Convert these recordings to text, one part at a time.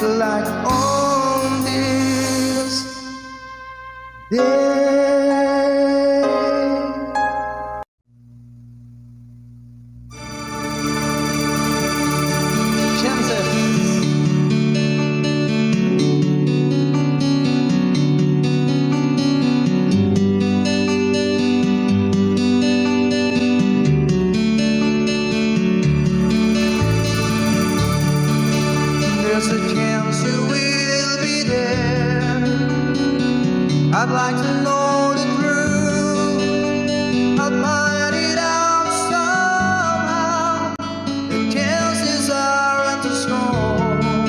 like on this day. There's a chance you will be there. I'd like to know the truth. I'll find it out somehow. The chances aren't too strong.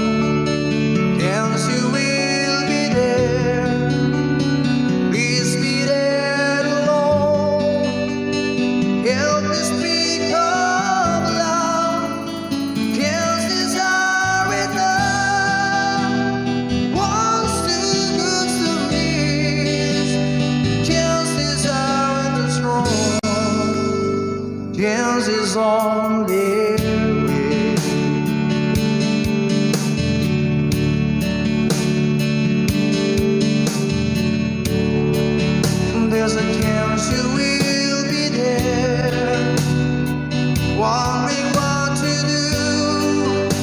Chance you will be there. Please be there alone. Help me speak of love. Chances are enough. One's too good to miss. Chances aren't too strong. Chances only win. There's a chance you will be there, wondering what to do,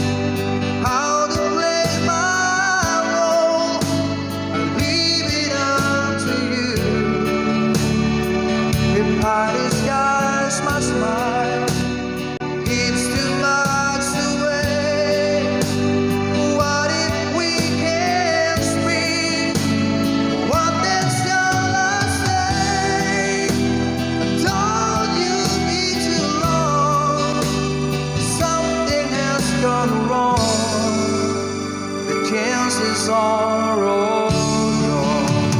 how to play my role. I leave it up to you. If I disguise my smile, it's too much to wait. What if we can't speak? What then shall I say? I told you be too long. Something has gone wrong. The chances are all gone.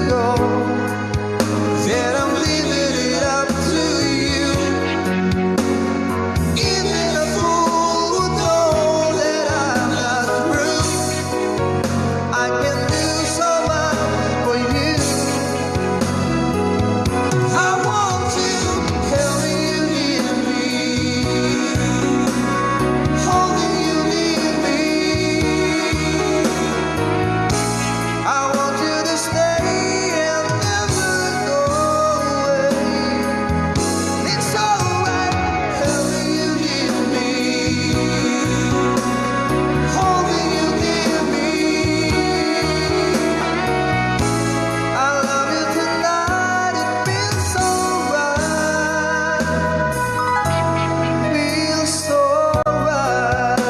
go, then I'm leaving it up to you. Even a fool would know that I'm not through. I can do so much for you. I want you, holding you near me, holding you near me. I want you to stay and never go away. It's alright, holding you near me, holding you near me. I love you tonight, it feels so right, feels so right.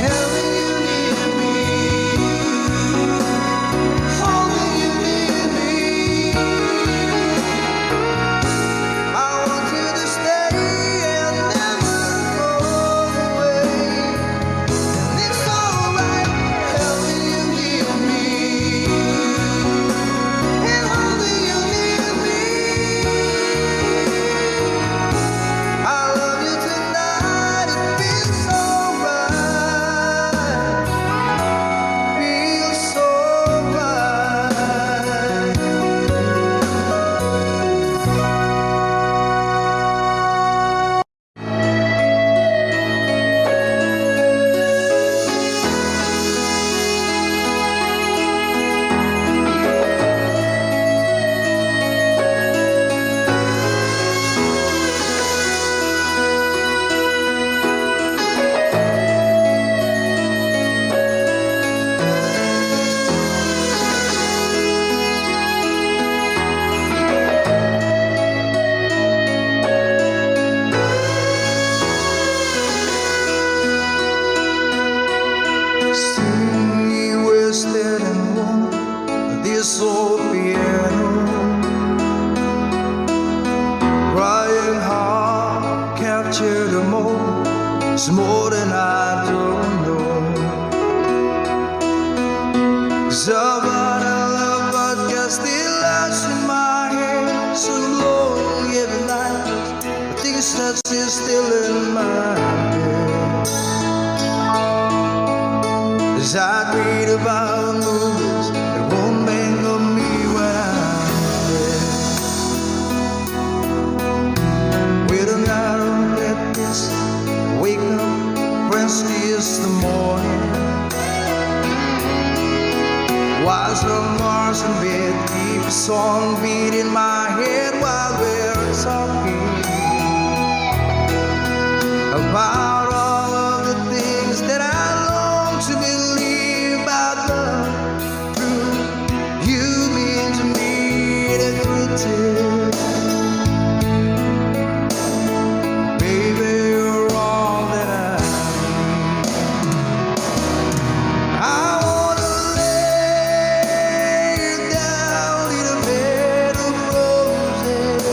Having you near me, holding you near me. I want you to stay and never go away. And it's alright, having you near me, and holding you near me. I love you tonight, it feels so right, feels so right. See, we're standing on this old piano, crying hard, capture the moment. It's more than I don't know. Somebody I love, but just still lies in my head. So lonely every night, I think it's not still in my head. As I read about movies that won't bang on me when I'm dead. With an iron bed, yes, wake up, rest is the morning. While some Mars in bed, keep a song beat in my head while we're talking about all of the things that I long to believe about love. True, you mean to me the greatest. Baby, you're all that I need. I wanna lay you down in a bed of roses.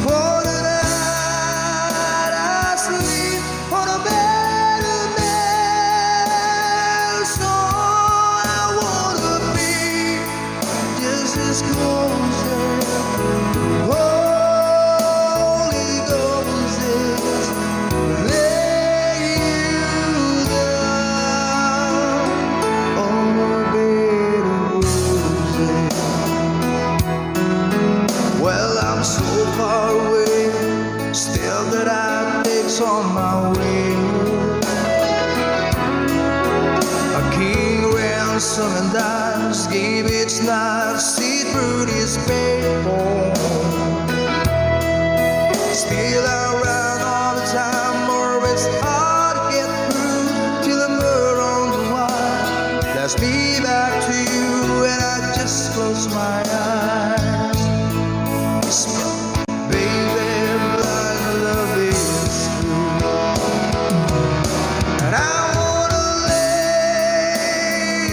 For the night I sleep on a bed of nails. So I wanna be just as close as Holy Ghost is. Lay you down on a bed of roses. Well, I'm so far away, still that I takes on my way. A king ransom and dimes gave its knife, see through this paper. Still I run all the time, or it's hard to get through till the murder on the wire. That's me back to you, and I just close my eyes. Baby, blind love is true. And I wanna lay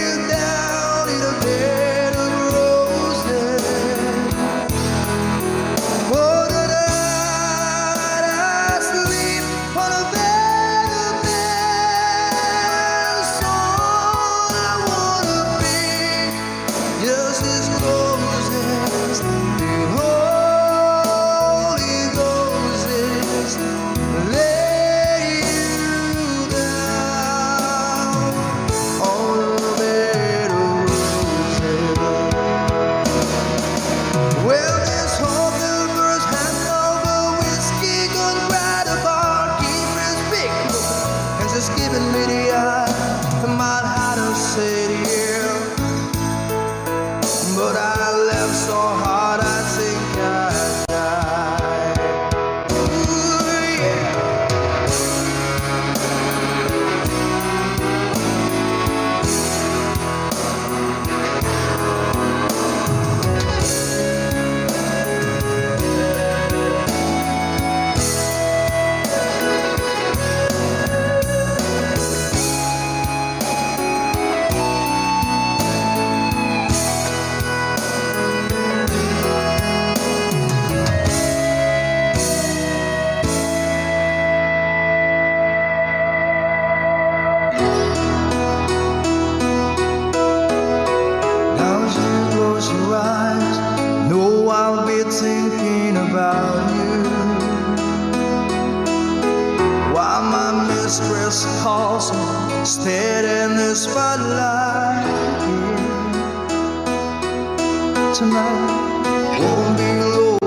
tonight. Won't be alone.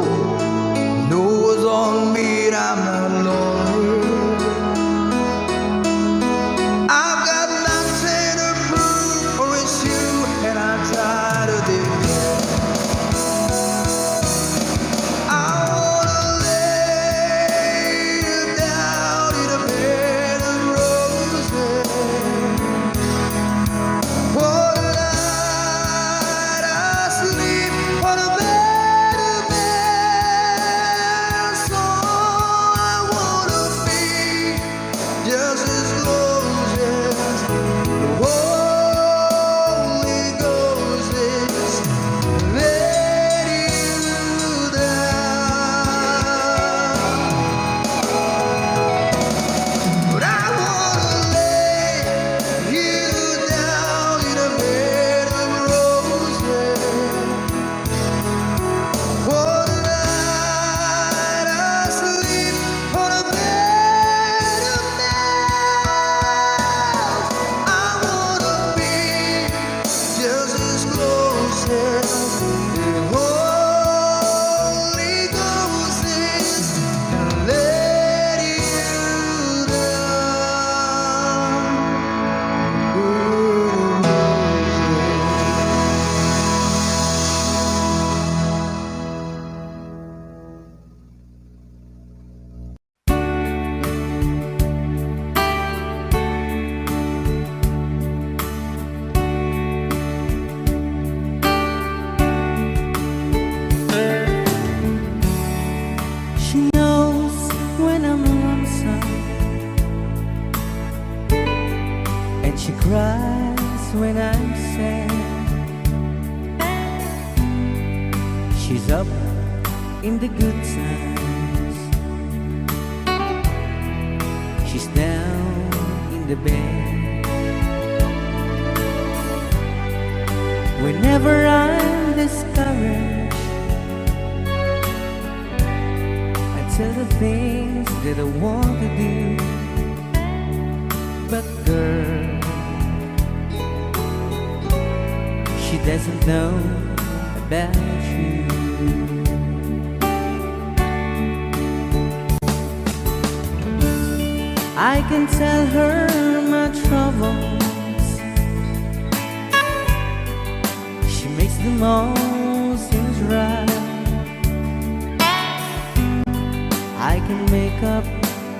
No one's on me, and I'm not lonely. I've got nothing to prove, for it's you, and I'm tired of this. I wanna lay you down in a bed of roses. For the night I sleep on a bed of nails. So I wanna be just as close as the Holy Ghost is letting you down. But I wanna lay you down in a bed of roses. For the night I sleep on a bed of nails. I wanna be just as close as the Holy Ghost is letting you She knows when I'm lonesome, and she cries when I'm sad. She's up in the good times, she's down in the bed. Whenever I'm discouraged, I tell the things that I want to do. But girl, she doesn't know about you. I can tell her my troubles, she makes them all seems right. I can make up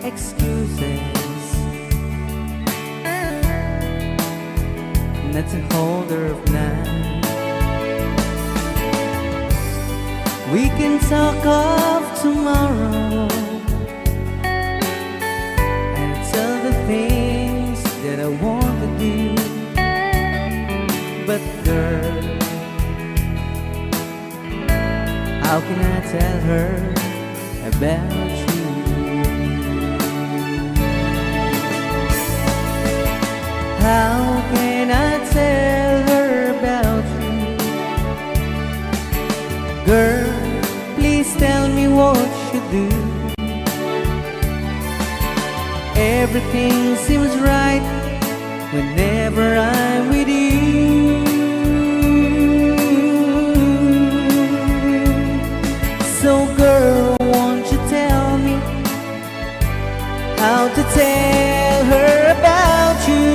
excuses not to hold her of night. We can talk of tomorrow and tell the things that I want to do. But girl, how can I tell her about you? How can I tell her about you? Girl, please tell me what you do. Everything seems right whenever I'm with you. So girl, won't you tell me how to tell her about you?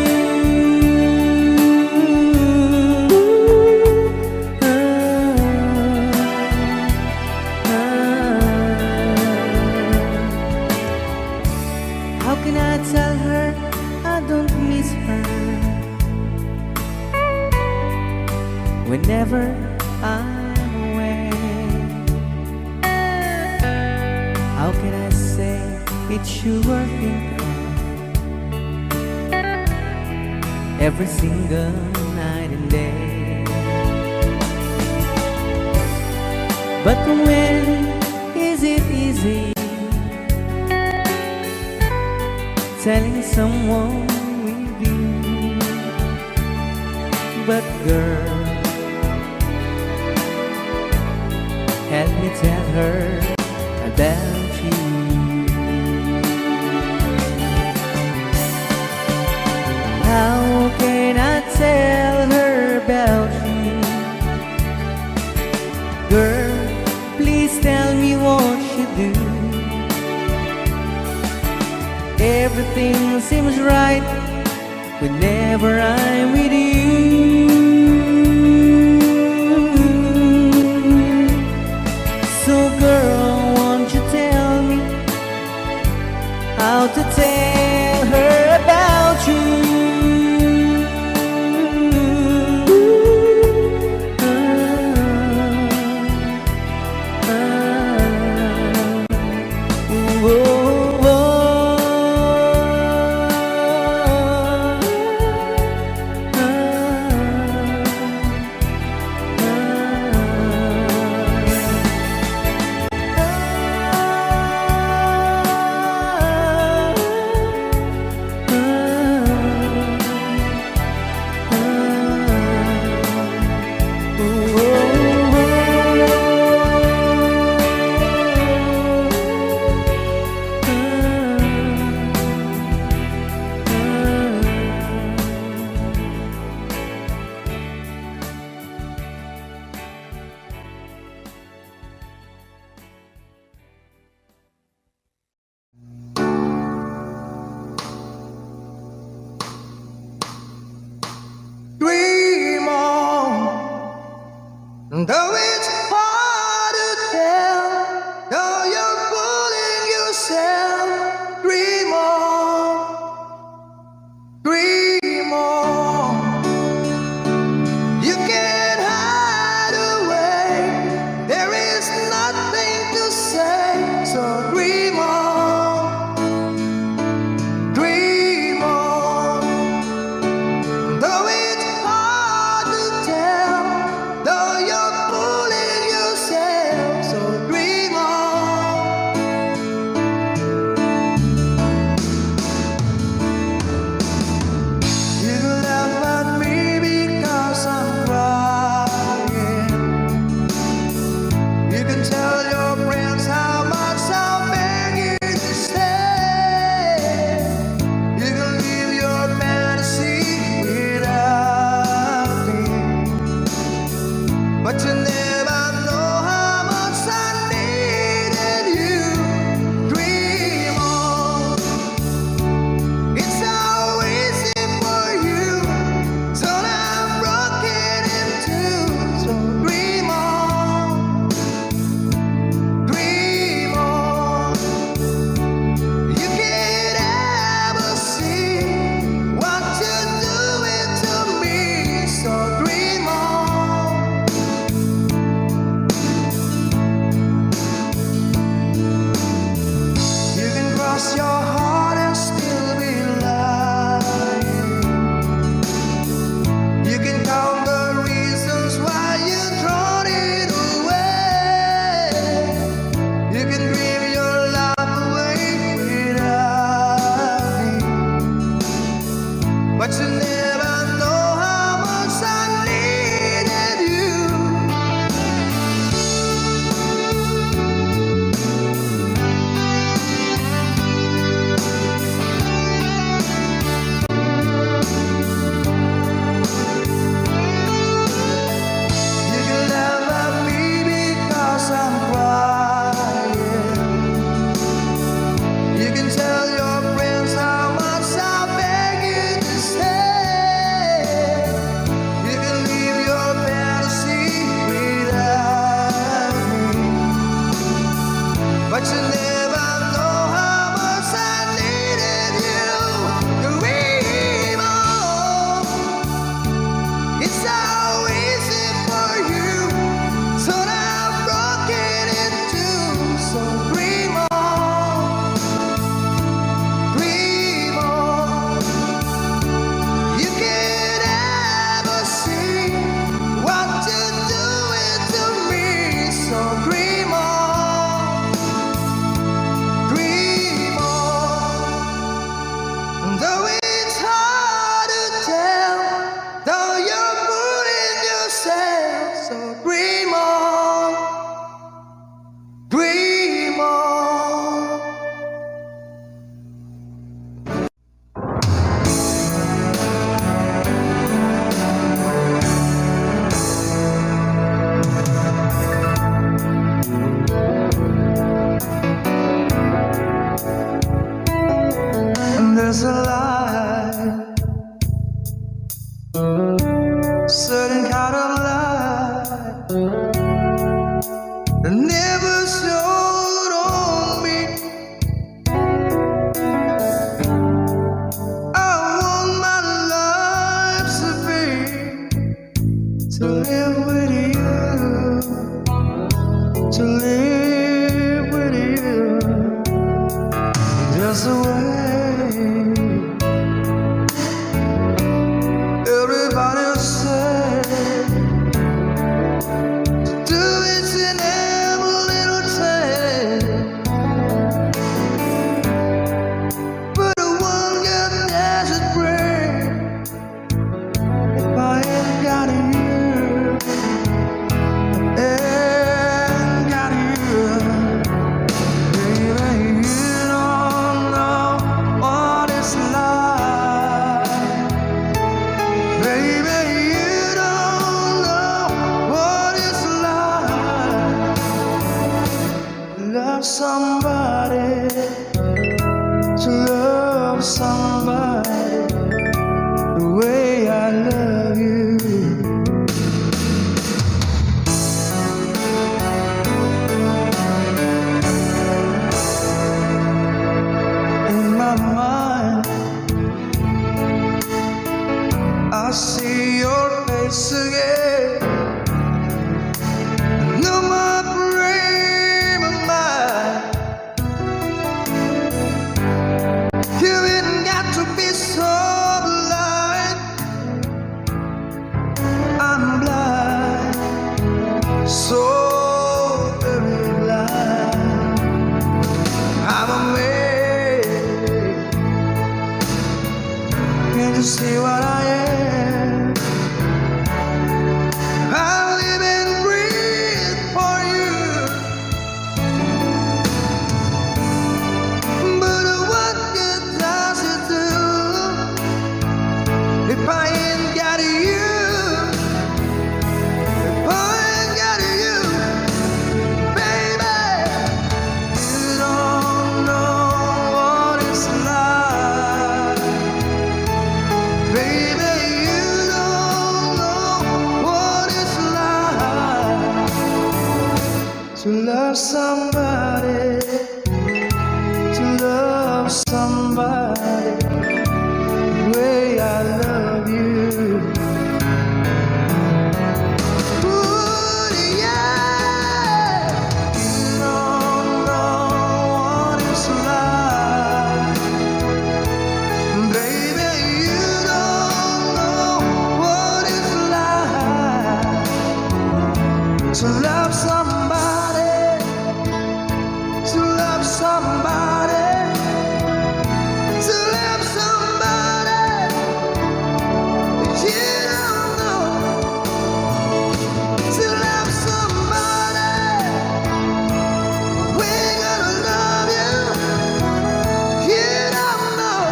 How can I tell her I don't miss her whenever I'm away? How can I say it's you I think of every single night and day? But when is it easy telling someone with you? But girl, help me tell her about you. How can I tell her about you? everything seems right whenever I'm with you. So girl, won't you tell me how to tell her about you? Dream on, though it's hard to tell, though you're fooling yourself. Dream on, you can't hide away. There is nothing to say, so dream on, dream on. Though it's hard to tell, though you're fooling to live with you, to live with you, just the way everybody said. Do it in every little thing, but the one God doesn't bring. If I ain't got you, ain't got you, baby, you don't know what it's like. Baby, you don't know what it's like. Love somebody, to love somebody the way I love you. In my mind, I see your face again. No more frame of mind. You ain't got to be so blind. I'm blind, so very blind. I'm amazed. Can't you see what I am? I live and breathe for you. But what good does it do if I ain't got you? If I ain't got you, baby, you don't know what it's like. Baby, you don't know what it's like to love somebody, to love somebody the way I love you. Ooh, yeah. You don't know what it's like. Baby, you don't know what it's like to love somebody, to love somebody, to love somebody you don't know, to love somebody. We're gonna love you. You don't know,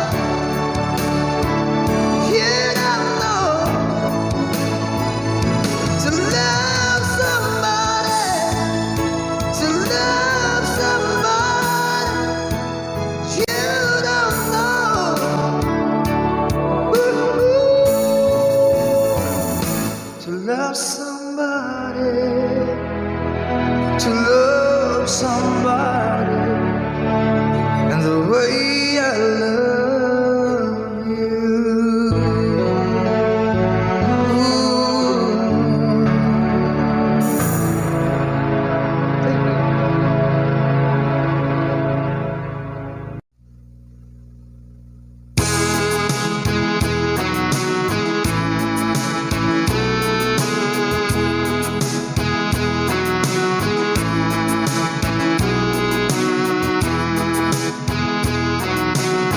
you don't know, to love somebody, to love somebody you don't know. Ooh, to love somebody, to love somebody, and the way I love you. Thank you.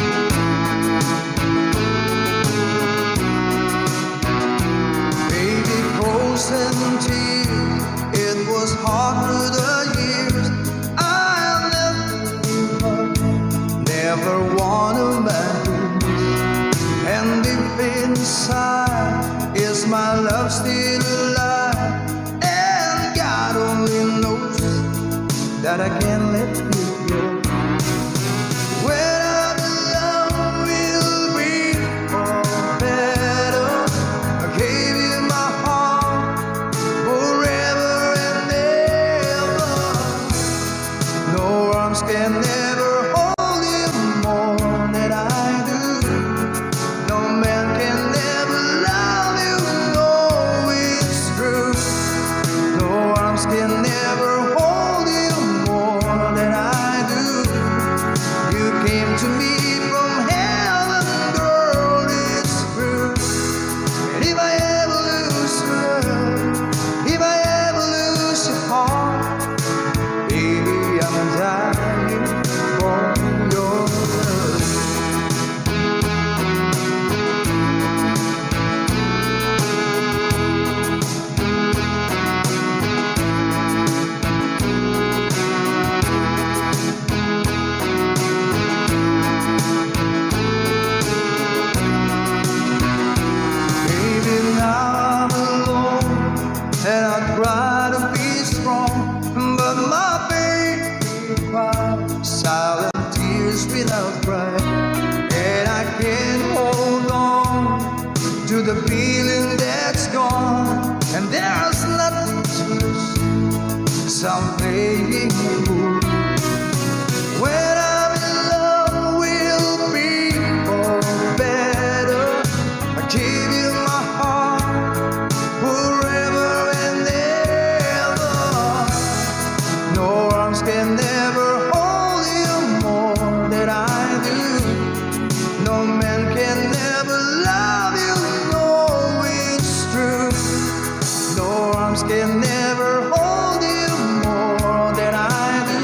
arms can never hold you more than I do.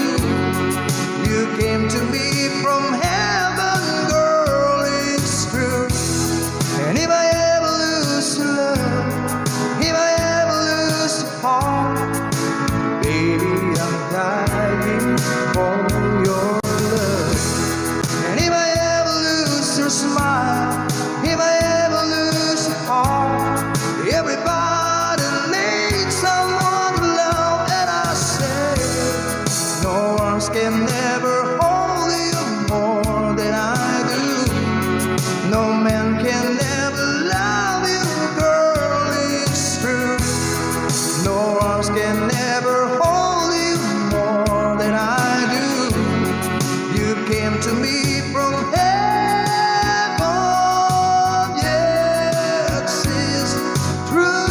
You came to me from heaven, girl, it's true. And if I ever lose love, if I ever lose heart, baby, I'm dying for your love. And if I ever lose your smile, if I ever lose your heart, everybody needs someone to love. And I say, no arms can never hold you more than I do. No man can never love you, girl, it's true. No arms can never hold you more than I do. You came to me from heaven, yes, it's true.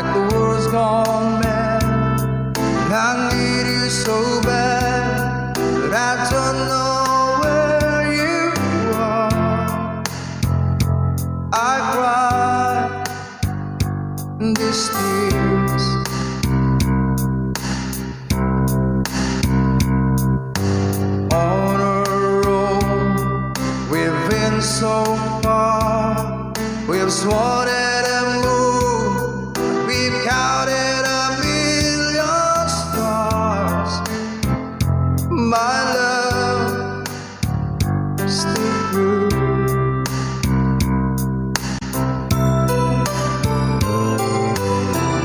like the world's gone mad. And I need you so bad, but I don't know where you are. I cry these tears. On a road we've been so far, we've sworn at a moon, we've counted a million stars. My love, stay true.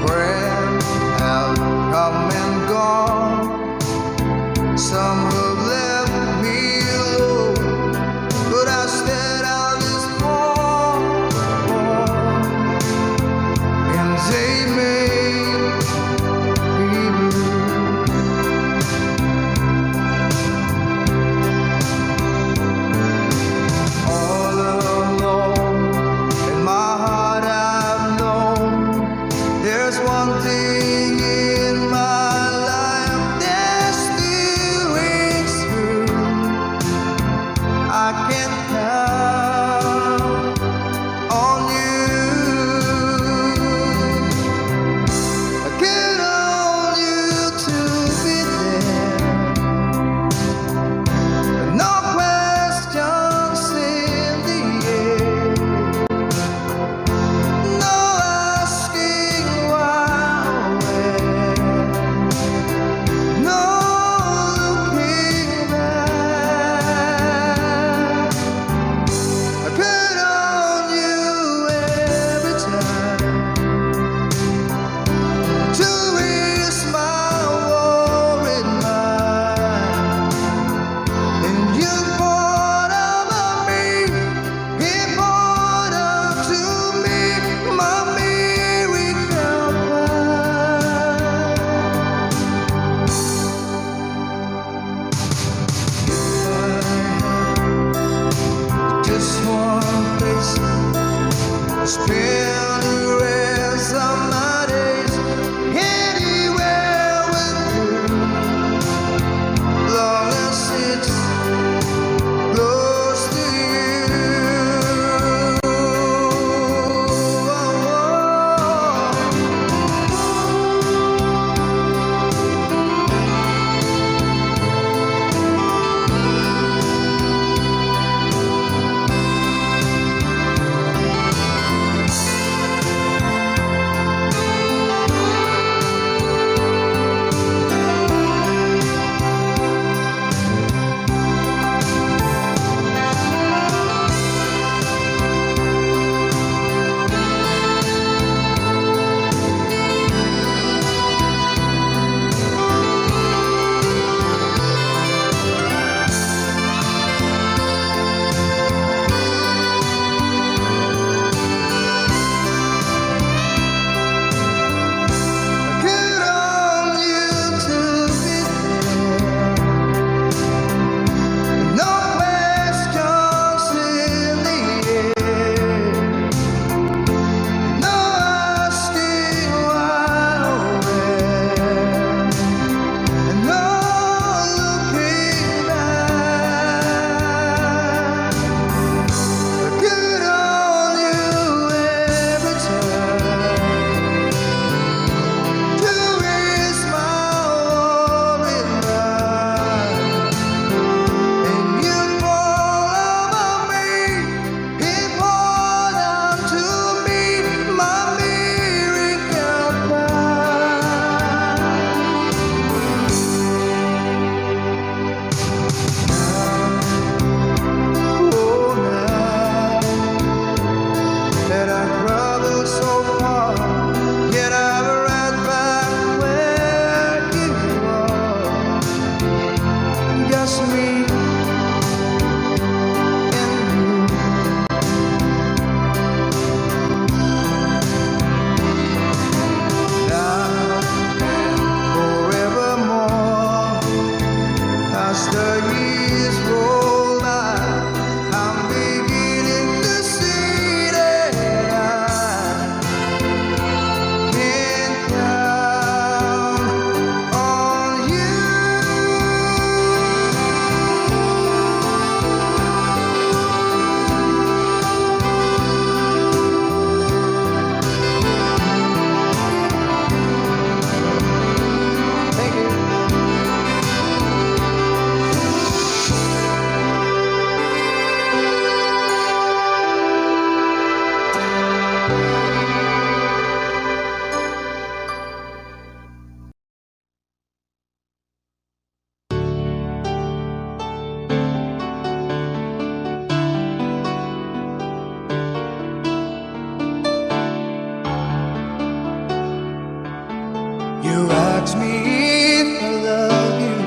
Friends have come and gone, some have left me alone, but I stand out this far, and they may be blue. All alone in my heart I've known there's one thing in my life that still rings true. I can count on you. I count on you to be there. No questions in the air. No asking why or where. No looking back. I count on you every time to ease my worried mind. And you poured over me, you poured up to me, my miracle wine. Just one place to spend the rest of my days, anywhere with you, long as it's close to you. ask me if I love you,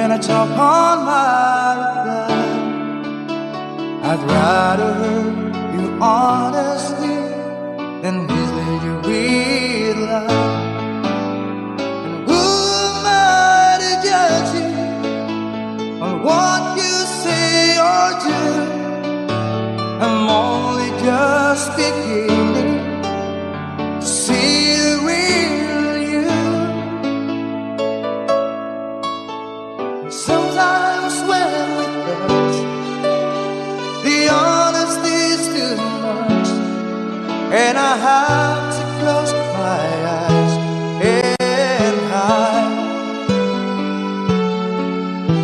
and I talk on my reply, I'd rather hurt you honestly than mislead you with lies. And who am I to judge you on what you say or do? I'm only just beginning to see the real you. Sometimes when we touch, the honesty's too much, and I have to close my eyes and hide.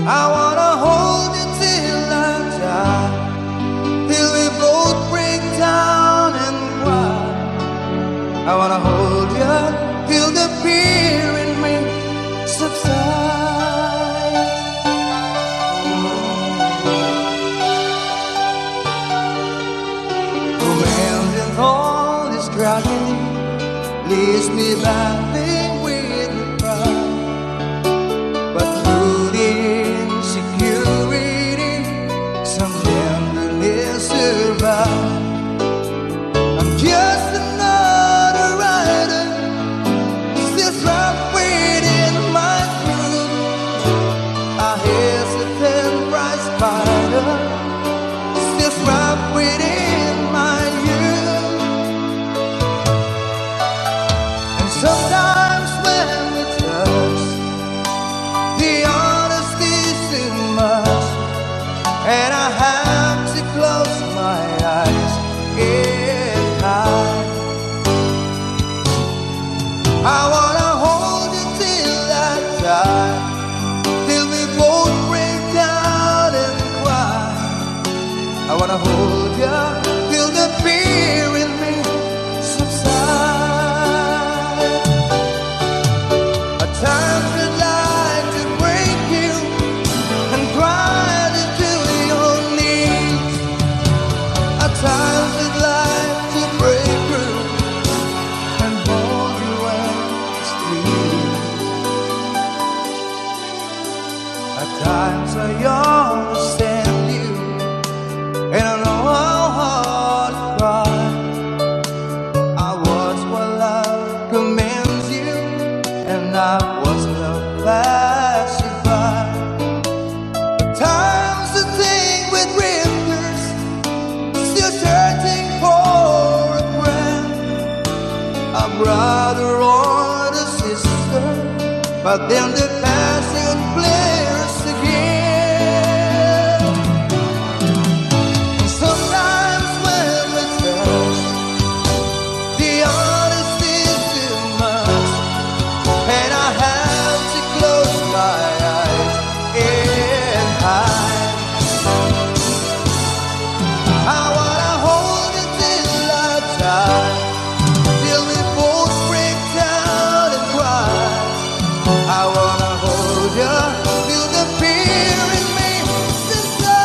I wanna hold you till I die, till we both break down and cry. I wanna hold you till the fear in me subsides. Romance and all this tragedy leaves me battling with the pride, but through the insecurity, some tenderness survives. I'm just another rider, still trapped within my groove. A hesitant prize fighter, still trapped within my youth. And sometimes when we touch, the honesty's too much, and I have to close my eyes and hide. I wanna hold you till I die, till we both break down and cry. I wanna hold you till the fear in me subsides. At times I'd like to break you and cry to your knees. At times I'd like to break through and hold you and squeeze. At times I understand you, and I know how hard to cry. I was what love commands you, and I was love pacified. At times I think with drifters, still searching for a friend, a brother or a sister, but then the passion flares again. And sometimes when we touch, the honesty's too much, and I have to close my eyes and hide. I wanna hold you till I die, till we both break down and cry. I wanna hold you till the fear in me subsides.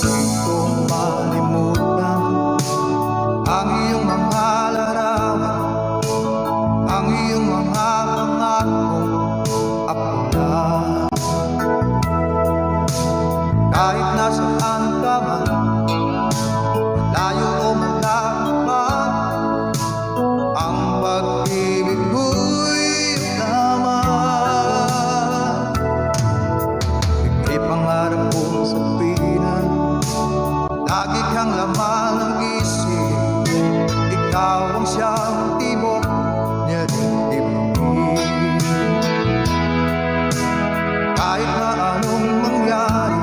Hindi ko malimutan ang iyong mga larawan, ang iyong mga pangakong apula. Kahit nasaan ka man, layo o malapit, ang pag-ibig ko'y laman. Ika'y pangarap kong sabihin, lagi kang laman ng isip. Ikaw ang siyang tibok niya dibdib. Kahit na anong mangyari,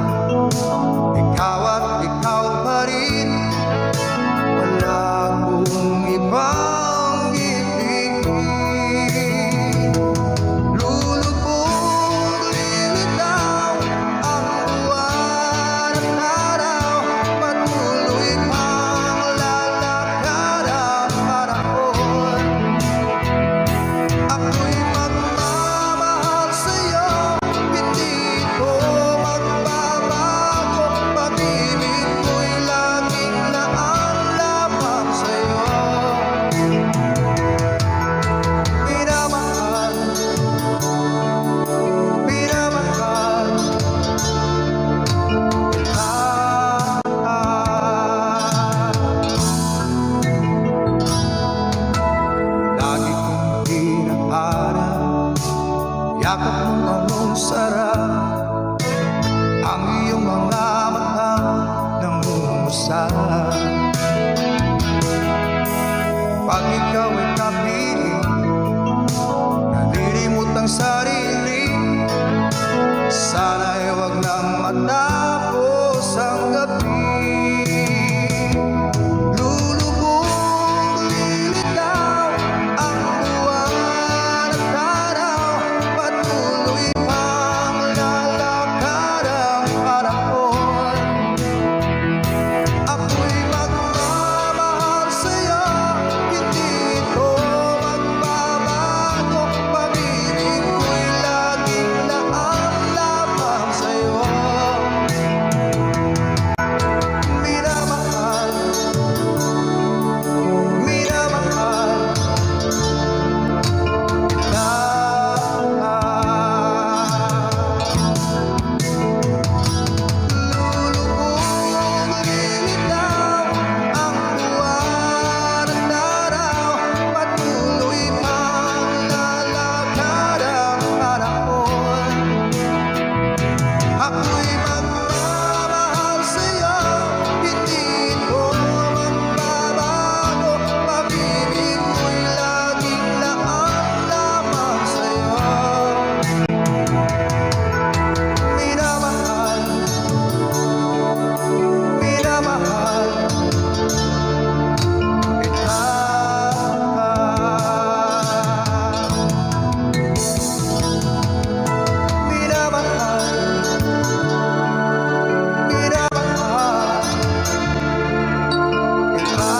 mong sarap ang iyong mga mata nangungusap. Pag ikaw ay kapiling, nalilimot ang sarili. Sana'y huwag nang matapos ang gabi. Lulubog, lilitaw ang buwan at araw. Patuloy pang lalakad ang panahon. Ako'y magmamahal sa'yo, hindi ito magbabago. Pag-ibig ko'y laging laan lamang sa'yo. Minamahal, minamahal kita. Lulubog, lilitaw ang buwan at araw. Patuloy pang lalakad ang panahon. Ako'y magmamahal sa'yo, hindi ito magbabago. Pag-ibig ko'y laging laan lamang sa'yo. Minamahal, minamahal kita. Minamahal, minamahal kita.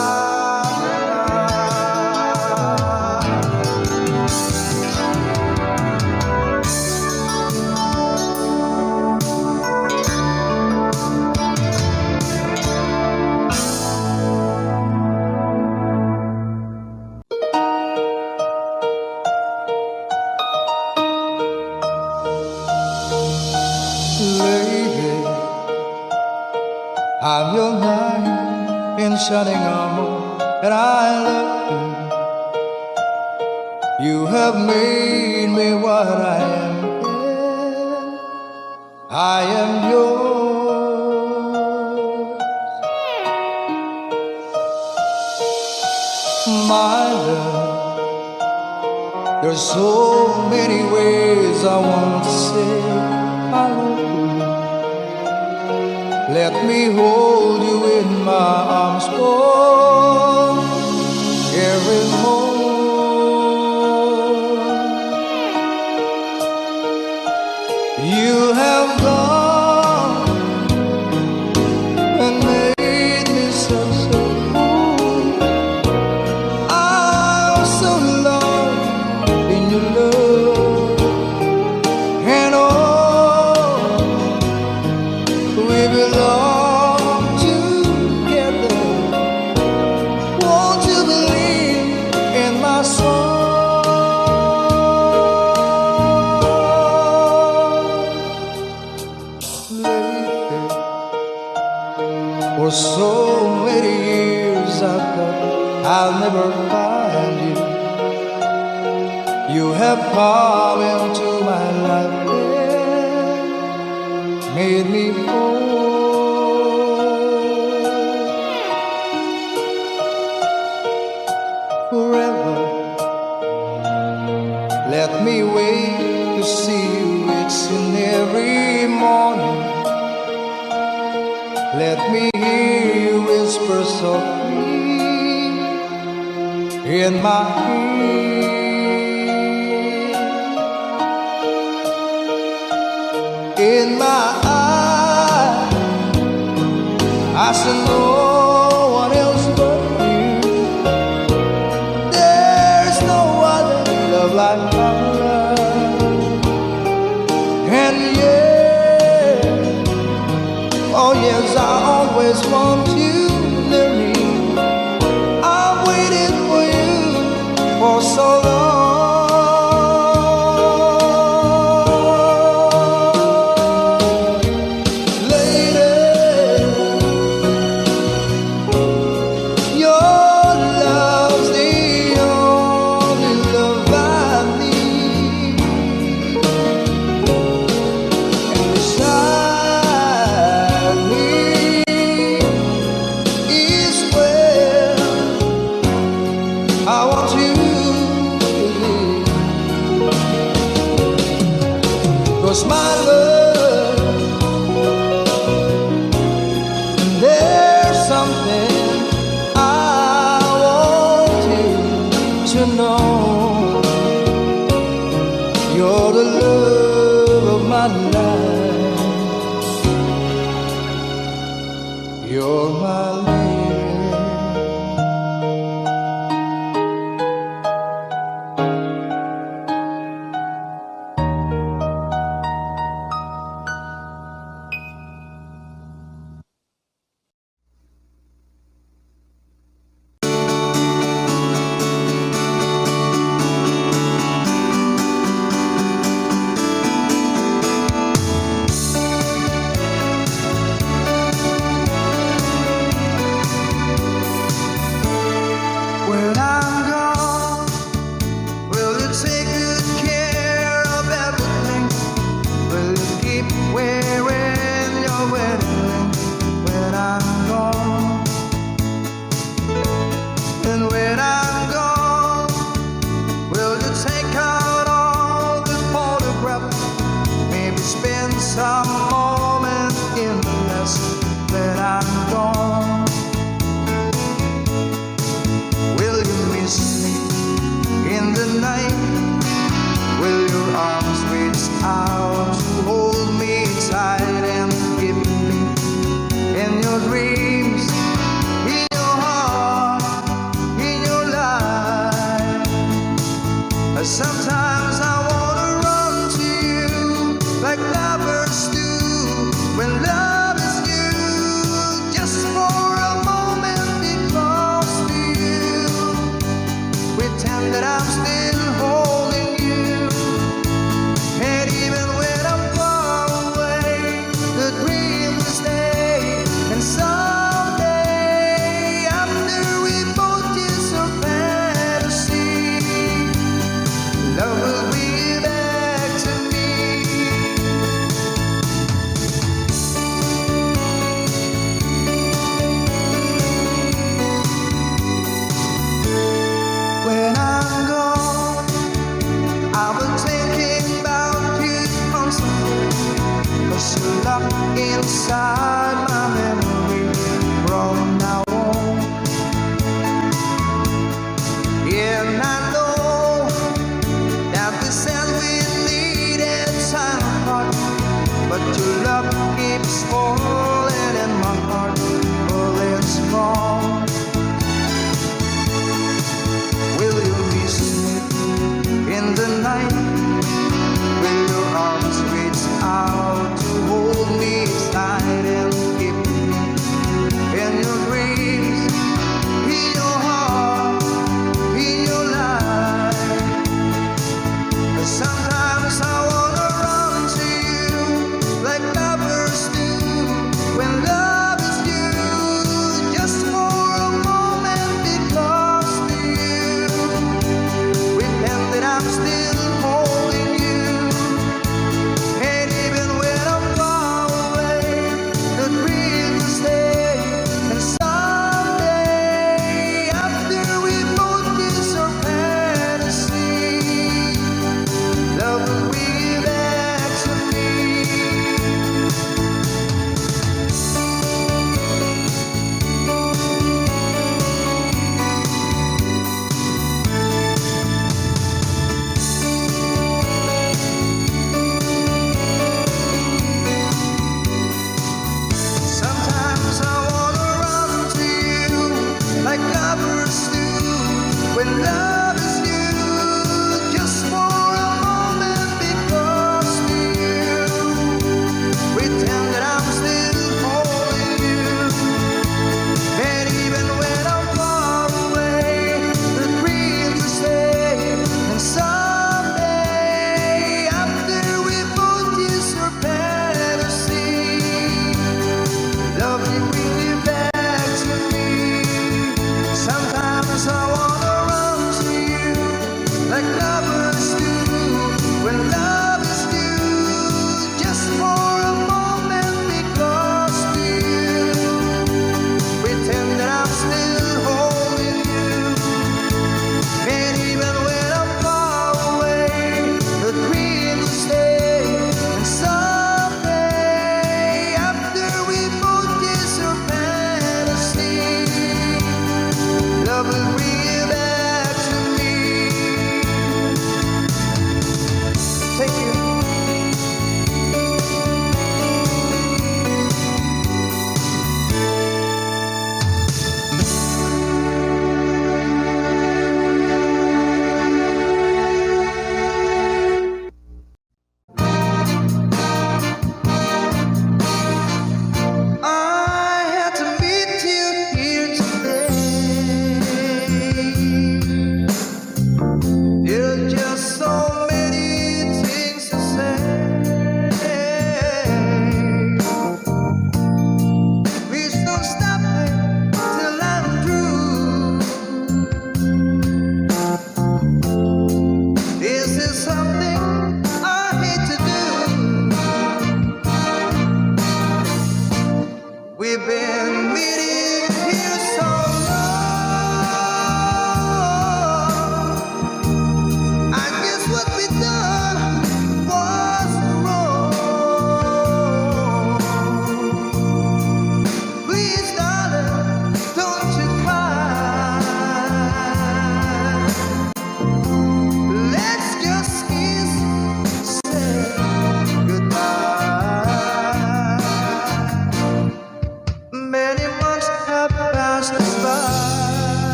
Lady, I'm your knight in shining armor, and I love you. You have made me what I am. I am yours, my love. There's so many ways I want to say I love you. Let me hold you in my arms for every moment. You have gone and made me so fool. I'm so lost in your love, and oh, we belong together. Won't you believe in my song? Lately, for so many years I thought I'll never find you. You have come into my life, made me whole. Forever, let me wait to see you. It's in every morning. Let me hear you whisper softly in my ear. In my eyes, I see no one else but you. There's no other love like my love. And yeah, oh yes, I always want you near me. I've waited for you for so long. 'cause my love, there's something I want you to know. You're the love of my life. You're my lady. When I'm gone, will you take good care of everything? Will you keep wearing your wedding ring when I'm gone? And when I'm gone, will you take out all the photographs? Maybe spend some moment in the mess when I'm gone. Will you miss me in the night? Will your arms reach out to hold me tight and give me in your dreams, in your heart, in your life? Sometimes I wanna run to you like lovers do when love is you, just for a moment be close to you. Pretend that I'm still holding you, and even when I'm far away, the dream will stay. And someday, after we both kiss our fantasy, love will be back to me. When I'm gone, I will thinking about you constantly, 'cause you're locked inside my memory from now on. Yeah, and I know that we said we needed time apart, but your love keeps falling in my heart, oh, it's wrong. Will you miss me in the night? Will your arms reach out to hold me tight and keep me in your dreams, in your heart, in your life? Sometimes I wanna run to you like lovers do when love is you, just for a moment be close to you. Pretend that I'm still holding you,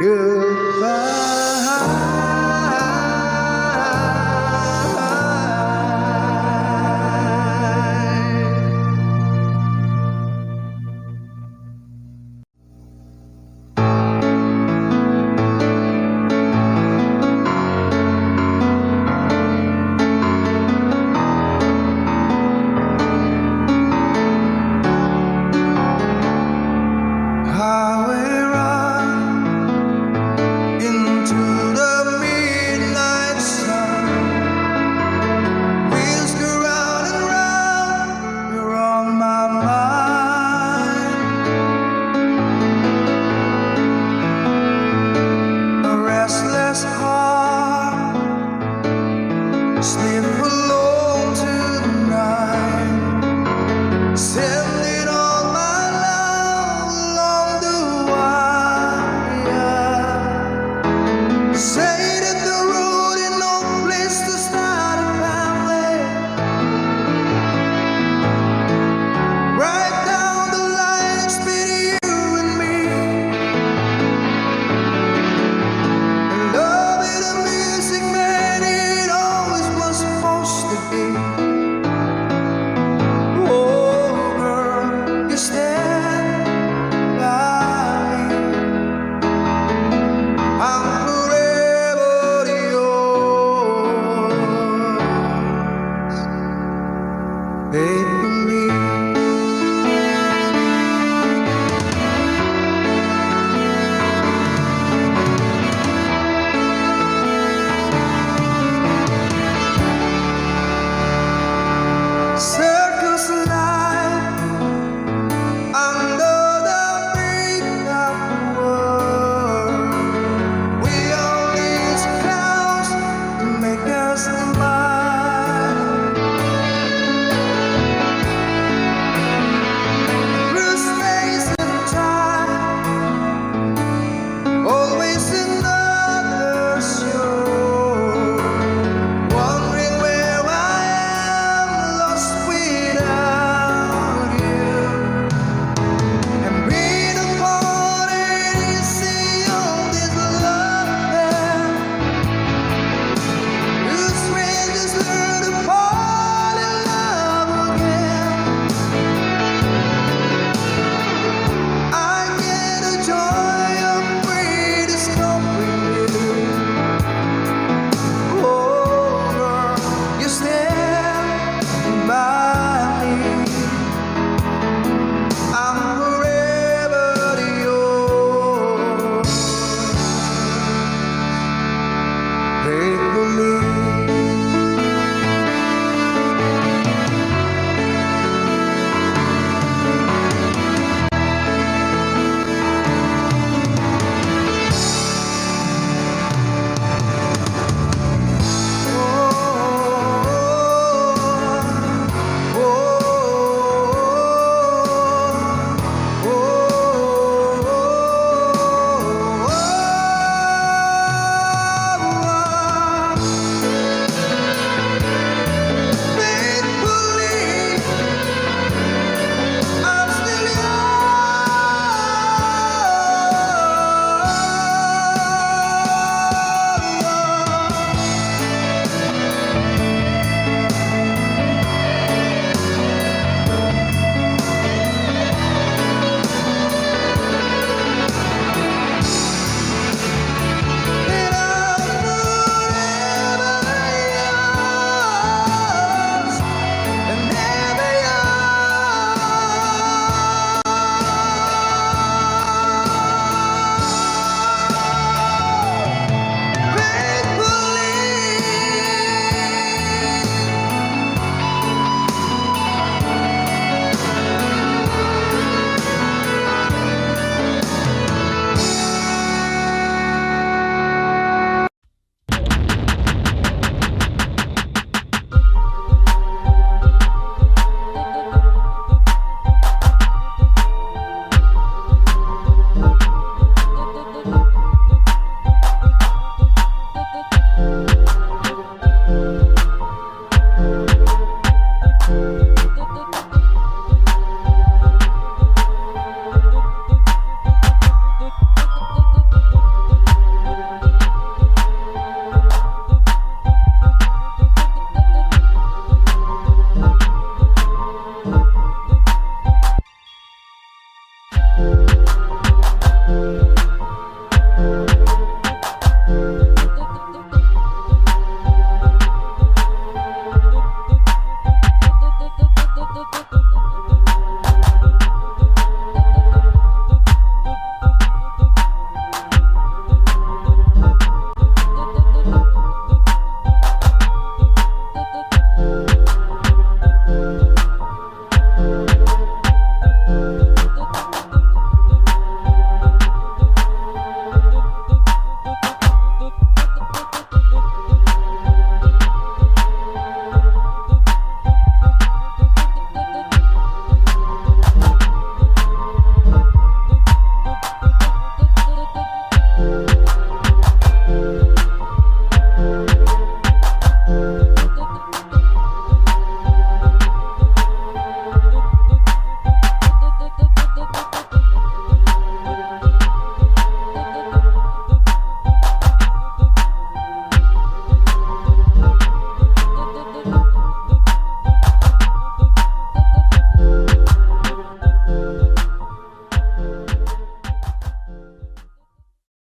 You